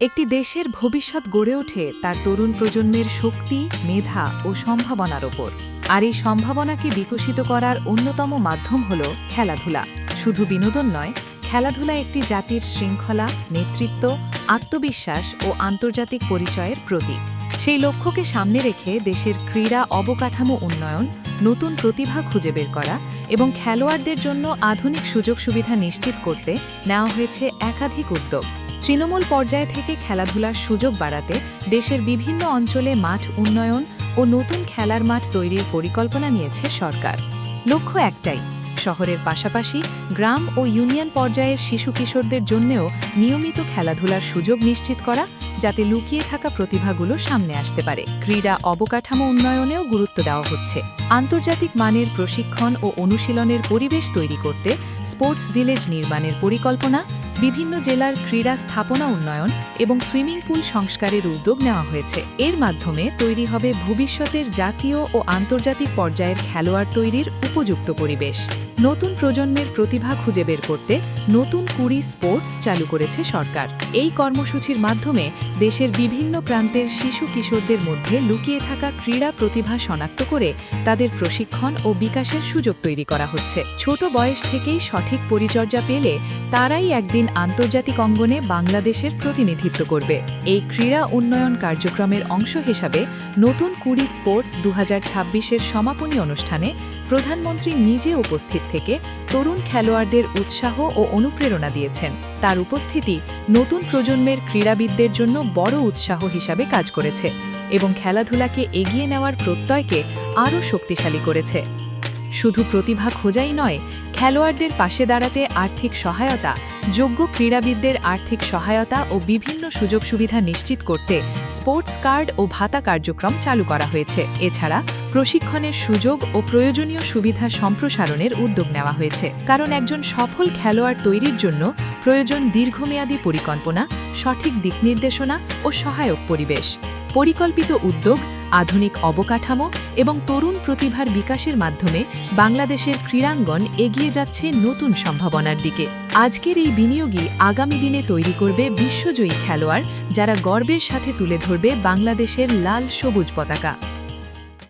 একটি দেশের ভবিষ্যৎ গড়ে ওঠে তার তরুণ প্রজন্মের শক্তি, মেধা ও সম্ভাবনার ওপর। আর এই সম্ভাবনাকে বিকশিত করার অন্যতম মাধ্যম হল খেলাধুলা। শুধু বিনোদন নয়, খেলাধুলা একটি জাতির শৃঙ্খলা, নেতৃত্ব, আত্মবিশ্বাস ও আন্তর্জাতিক পরিচয়ের প্রতীক। সেই লক্ষ্যকে সামনে রেখে দেশের ক্রীড়া অবকাঠামো উন্নয়ন, নতুন প্রতিভা খুঁজে বের করা এবং খেলোয়াড়দের জন্য আধুনিক সুযোগ সুবিধা নিশ্চিত করতে নেওয়া হয়েছে একাধিক উদ্যোগ। তৃণমূল পর্যায় থেকে খেলাধুলার সুযোগ বাড়াতে দেশের বিভিন্ন অঞ্চলে মাঠ উন্নয়ন ও নতুন খেলার মাঠ তৈরির পরিকল্পনা নিয়েছে সরকার। লক্ষ্য একটাই, শহরের পাশাপাশি গ্রাম ও ইউনিয়ন পর্যায়ের শিশু কিশোরদের জন্যেও নিয়মিত খেলাধুলার সুযোগ নিশ্চিত করা, যাতে লুকিয়ে থাকা প্রতিভাগুলো সামনে আসতে পারে। ক্রীড়া অবকাঠামো উন্নয়নেও গুরুত্ব দেওয়া হচ্ছে। আন্তর্জাতিক মানের প্রশিক্ষণ ও অনুশীলনের পরিবেশ তৈরি করতে স্পোর্টস ভিলেজ নির্মাণের পরিকল্পনা, বিভিন্ন জেলার ক্রীড়া স্থাপনা উন্নয়ন এবং সুইমিং পুল সংস্কারের উদ্যোগ নেওয়া হয়েছে। এর মাধ্যমে তৈরি হবে ভবিষ্যতের জাতীয় ও আন্তর্জাতিক পর্যায়ের খেলোয়াড় তৈরির উপযুক্ত পরিবেশ। নতুন প্রজন্মের প্রতিভা খুঁজে বের করতে নতুন 20 স্পোর্টস চালু করেছে সরকার। এই কর্মসূচির মাধ্যমে দেশের বিভিন্ন প্রান্তের শিশু কিশোরদের মধ্যে লুকিয়ে থাকা ক্রীড়া প্রতিভা শনাক্ত করে তাদের প্রশিক্ষণ ও বিকাশের সুযোগ তৈরি করা হচ্ছে। ছোট বয়স থেকেই সঠিক পরিচর্যা পেলে তারাই একদিন আন্তর্জাতিক অঙ্গনে বাংলাদেশের প্রতিনিধিত্ব করবে। এই ক্রীড়া উন্নয়ন কার্যক্রমের অংশ হিসাবে নতুন 20 স্পোর্টস 2026-এর সমাপনী অনুষ্ঠানে প্রধানমন্ত্রী নিজে উপস্থিত থেকে তরুণ খেলোয়াড়দের উৎসাহ ও অনুপ্রেরণা দিয়েছেন। তার উপস্থিতি নতুন প্রজন্মের ক্রীড়াবিদদের জন্য বড় উৎসাহ হিসাবে কাজ করেছে এবং খেলাধুলাকে এগিয়ে নেওয়ার প্রত্যয়কে আরও শক্তিশালী করেছে। শুধু প্রতিভা খোঁজাই নয়, খেলোয়াড়দের পাশে দাঁড়াতে আর্থিক সহায়তা, যোগ্য ক্রীড়াবিদদের আর্থিক সহায়তা ও বিভিন্ন সুযোগ সুবিধা নিশ্চিত করতে স্পোর্টস কার্ড ও ভাতা কার্যক্রম চালু করা হয়েছে। এছাড়া প্রশিক্ষণের সুযোগ ও প্রয়োজনীয় সুবিধা সম্প্রসারণের উদ্যোগ নেওয়া হয়েছে, কারণ একজন সফল খেলোয়াড় তৈরির জন্য প্রয়োজন দীর্ঘমেয়াদী পরিকল্পনা, সঠিক দিক নির্দেশনা ও সহায়ক পরিবেশ। পরিকল্পিত উদ্যোগ, আধুনিক অবকাঠামো এবং তরুণ প্রতিভার বিকাশের মাধ্যমে বাংলাদেশের ক্রীড়াঙ্গন এগিয়ে যাচ্ছে নতুন সম্ভাবনার দিকে। আজকের এই বিনিয়োগই আগামী দিনে তৈরি করবে বিশ্বজয়ী খেলোয়াড়, যারা গর্বের সাথে তুলে ধরবে বাংলাদেশের লাল সবুজ পতাকা।